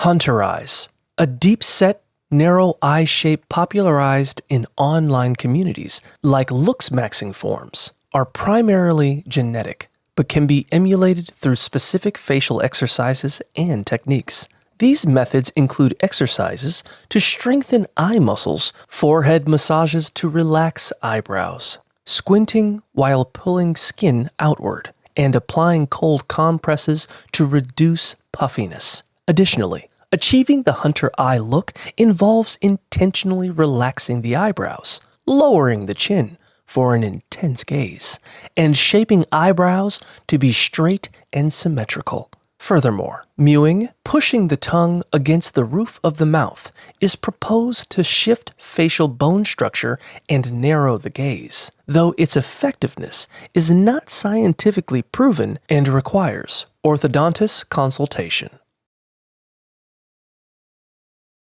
Hunter eyes, a deep-set, narrow eye shape popularized in online communities like looks-maxing forms, are primarily genetic, but can be emulated through specific facial exercises and techniques. These methods include exercises to strengthen eye muscles, forehead massages to relax eyebrows, squinting while pulling skin outward, and applying cold compresses to reduce puffiness. Additionally, achieving the hunter eye look involves intentionally relaxing the eyebrows, lowering the chin for an intense gaze, and shaping eyebrows to be straight and symmetrical. Furthermore, mewing, pushing the tongue against the roof of the mouth, is proposed to shift facial bone structure and narrow the gaze, though its effectiveness is not scientifically proven and requires orthodontist consultation.